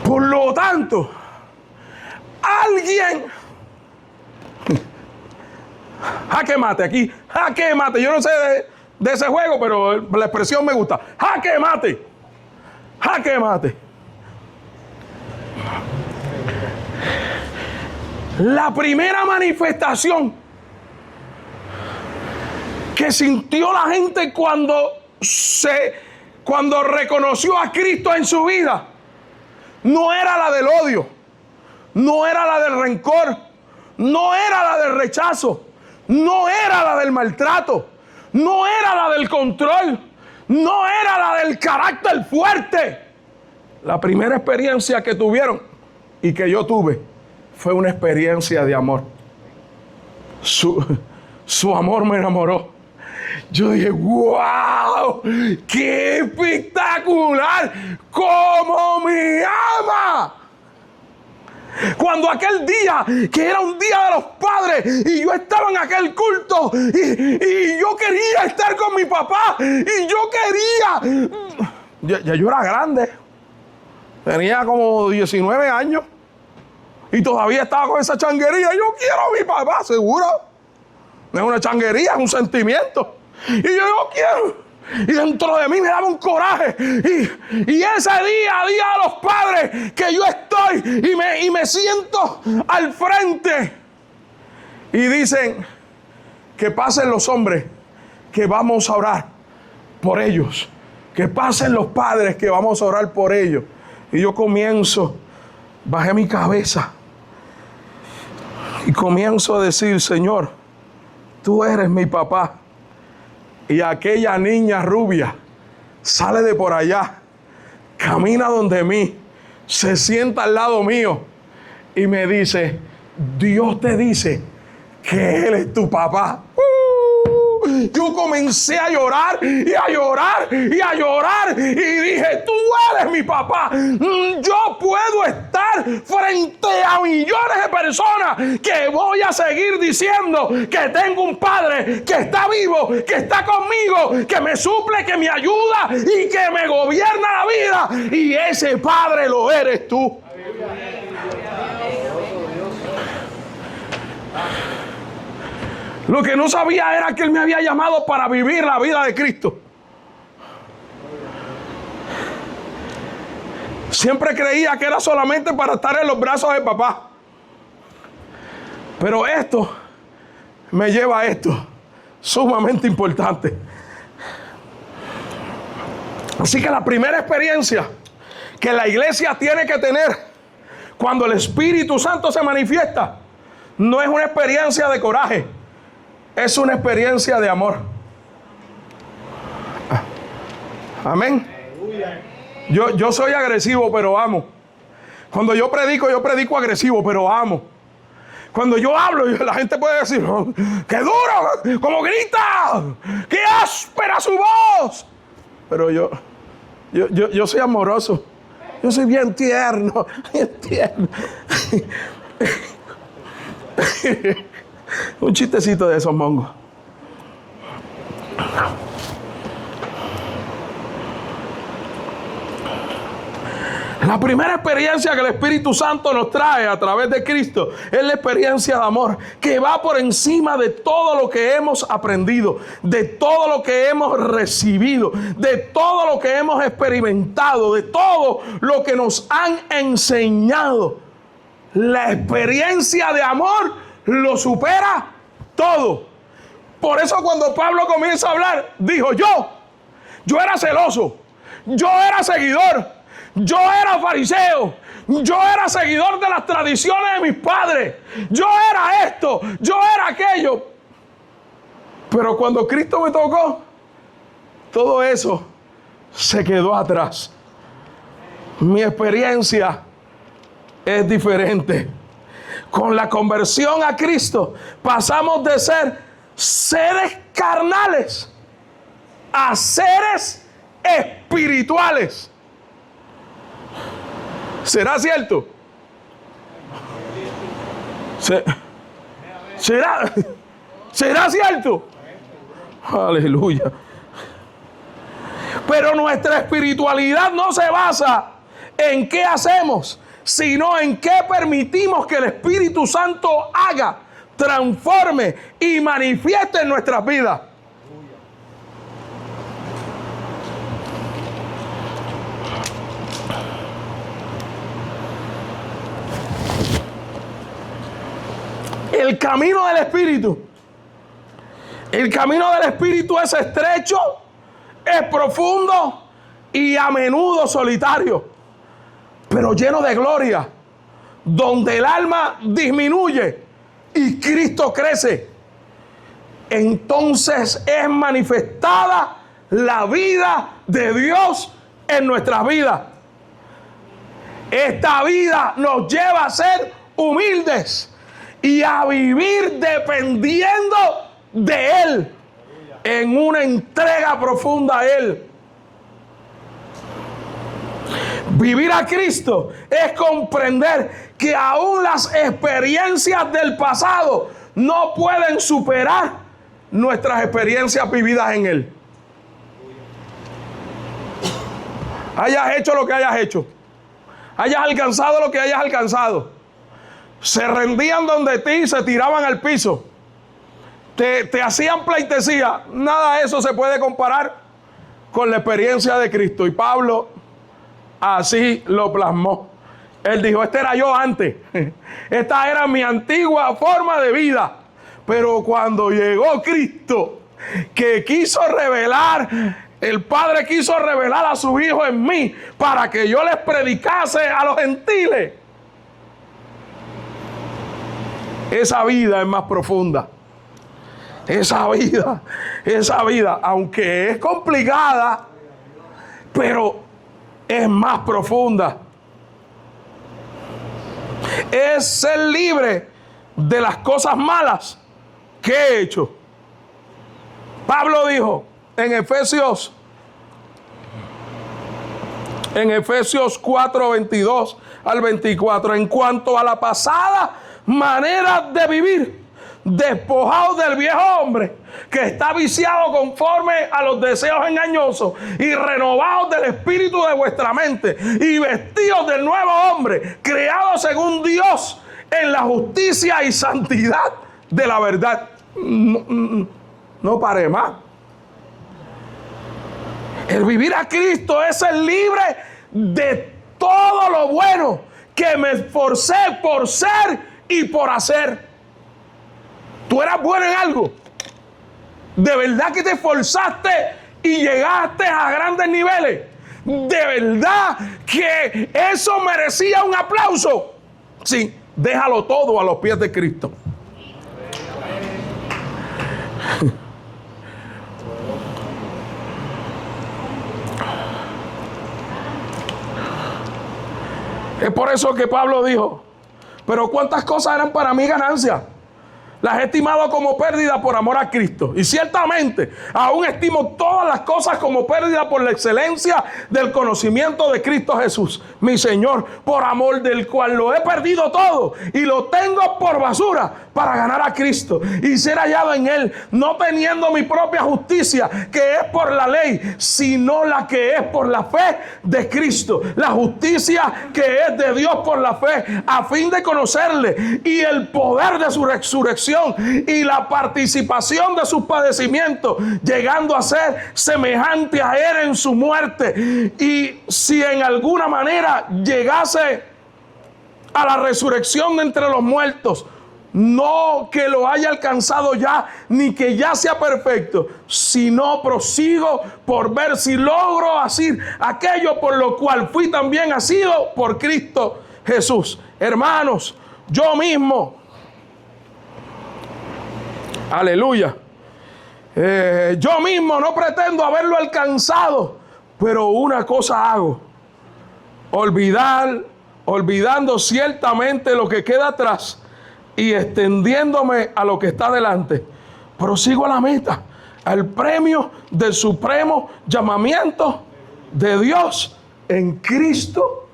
Por lo tanto, alguien, jaque mate aquí, jaque mate, yo no sé de ese juego, pero la expresión me gusta, jaque mate, jaque mate. La primera manifestación que sintió la gente cuando reconoció a Cristo en su vida no era la del odio, no era la del rencor, no era la del rechazo, no era la del maltrato, no era la del control, no era la del carácter fuerte. La primera experiencia que tuvieron y que yo tuve fue una experiencia de amor. Su amor me enamoró. Yo dije, wow, qué espectacular, cómo me ama. Cuando aquel día, que era un día de los padres, y yo estaba en aquel culto, y yo quería estar con mi papá, y yo quería, ya yo era grande, tenía como 19 años, y todavía estaba con esa changuería. Yo quiero a mi papá, seguro. No es una changuería, es un sentimiento. Y yo quiero. Y dentro de mí me daba un coraje. Y ese día de los padres, que yo estoy y me siento al frente. Y dicen que pasen los hombres, que vamos a orar por ellos. Que pasen los padres, que vamos a orar por ellos. Y yo bajé mi cabeza. Y comienzo a decir, Señor, tú eres mi papá. Y aquella niña rubia sale de por allá, camina donde mí, se sienta al lado mío y me dice, Dios te dice que Él es tu papá. Yo comencé a llorar y a llorar y a llorar y dije, tú eres mi papá. Yo puedo estar frente a millones de personas que voy a seguir diciendo que tengo un padre que está vivo, que está conmigo, que me suple, que me ayuda y que me gobierna la vida. Y ese padre lo eres tú. Lo que no sabía era que Él me había llamado para vivir la vida de Cristo. Siempre creía que era solamente para estar en los brazos de papá. Pero esto me lleva a esto, sumamente importante. Así que la primera experiencia que la iglesia tiene que tener cuando el Espíritu Santo se manifiesta, no es una experiencia de coraje. Es una experiencia de amor. Amén. Yo soy agresivo, pero amo. Cuando yo predico agresivo, pero amo. Cuando yo hablo, la gente puede decir, oh, ¡qué duro! ¡Cómo grita! ¡Qué áspera su voz! Pero yo soy amoroso. Yo soy bien tierno. Bien tierno. Un chistecito de esos mongos. La primera experiencia que el Espíritu Santo nos trae a través de Cristo es la experiencia de amor, que va por encima de todo lo que hemos aprendido, de todo lo que hemos recibido, de todo lo que hemos experimentado, de todo lo que nos han enseñado. La experiencia de amor lo supera todo. Por eso cuando Pablo comienza a hablar, dijo, yo era celoso, yo era seguidor, yo era fariseo, yo era seguidor de las tradiciones de mis padres, yo era esto, yo era aquello. Pero cuando Cristo me tocó, todo eso se quedó atrás. Mi experiencia es diferente. Con la conversión a Cristo pasamos de ser seres carnales a seres espirituales. ¿Será cierto? ¿Será cierto? Aleluya. Pero nuestra espiritualidad no se basa en qué hacemos, sino en qué permitimos que el Espíritu Santo haga, transforme y manifieste en nuestras vidas. El camino del Espíritu. El camino del Espíritu es estrecho, es profundo y a menudo solitario, pero lleno de gloria, donde el alma disminuye y Cristo crece. entonces es manifestada la vida de Dios en nuestras vidas. Esta vida nos lleva a ser humildes y a vivir dependiendo de Él, en una entrega profunda a Él. Vivir a Cristo es comprender que aún las experiencias del pasado no pueden superar nuestras experiencias vividas en Él. Hayas hecho lo que hayas hecho, hayas alcanzado lo que hayas alcanzado, se rendían donde ti y se tiraban al piso, te hacían pleitesía, nada de eso se puede comparar con la experiencia de Cristo. Y Pablo así lo plasmó. Él dijo: este era yo antes, esta era mi antigua forma de vida, pero cuando llegó Cristo, que quiso revelar, el Padre quiso revelar a su Hijo en mí para que yo les predicase a los gentiles, esa vida es más profunda. Esa vida, aunque es complicada, pero es más profunda. Es ser libre de las cosas malas que he hecho. Pablo dijo en Efesios 4, 22 al 24, en cuanto a la pasada manera de vivir, despojados del viejo hombre que está viciado conforme a los deseos engañosos, y renovados del espíritu de vuestra mente, y vestidos del nuevo hombre, creado según Dios en la justicia y santidad de la verdad. No pare más. El vivir a Cristo es ser libre de todo lo bueno que me esforcé por ser y por hacer. Tú eras bueno en algo, de verdad que te esforzaste y llegaste a grandes niveles, de verdad que eso merecía un aplauso. Sí, déjalo todo a los pies de Cristo. Es por eso que Pablo dijo: pero cuántas cosas eran para mí ganancia, las he estimado como pérdida por amor a Cristo. Y ciertamente aún estimo todas las cosas como pérdida por la excelencia del conocimiento de Cristo Jesús, mi Señor, por amor del cual lo he perdido todo y lo tengo por basura para ganar a Cristo y ser hallado en Él, no teniendo mi propia justicia que es por la ley, sino la que es por la fe de Cristo, la justicia que es de Dios por la fe, a fin de conocerle y el poder de su resurrección y la participación de sus padecimientos, llegando a ser semejante a Él en su muerte, y si en alguna manera llegase a la resurrección de entre los muertos, no que lo haya alcanzado ya, ni que ya sea perfecto, sino prosigo por ver si logro asir aquello por lo cual fui también asido por Cristo Jesús. Hermanos, yo mismo, aleluya, yo mismo no pretendo haberlo alcanzado, pero una cosa hago: olvidando ciertamente lo que queda atrás y extendiéndome a lo que está delante, prosigo a la meta, al premio del supremo llamamiento de Dios en Cristo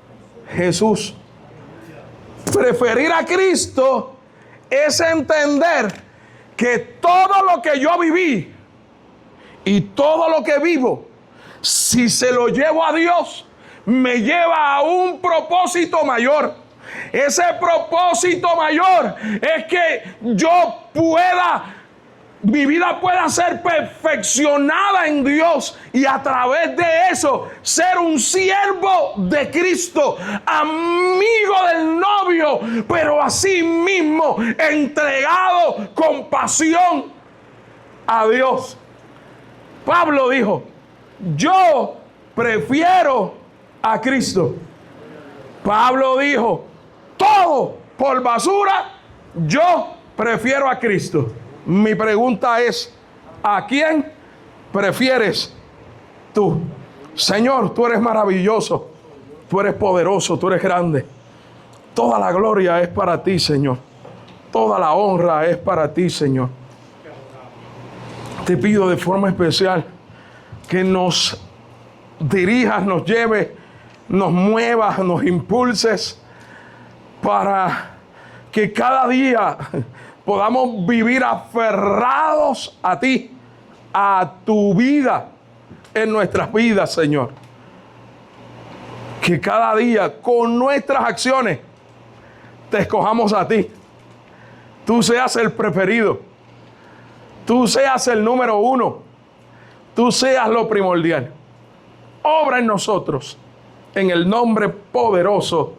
Jesús. Preferir a Cristo es entender que todo lo que yo viví y todo lo que vivo, si se lo llevo a Dios, me lleva a un propósito mayor. Ese propósito mayor es que mi vida pueda ser perfeccionada en Dios, y a través de eso ser un siervo de Cristo, amigo del novio, pero así mismo entregado con pasión a Dios. Pablo dijo: yo prefiero a Cristo. Pablo dijo: todo por basura, yo prefiero a Cristo. Mi pregunta es, ¿a quién prefieres tú? Señor, tú eres maravilloso, tú eres poderoso, tú eres grande. Toda la gloria es para ti, Señor. Toda la honra es para ti, Señor. Te pido de forma especial que nos dirijas, nos lleves, nos muevas, nos impulses para que cada día podamos vivir aferrados a ti, a tu vida en nuestras vidas, Señor. Que cada día con nuestras acciones te escojamos a ti. Tú seas el preferido. Tú seas el número uno. Tú seas lo primordial. Obra en nosotros. En el nombre poderoso.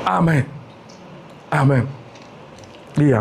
Amén. Amén.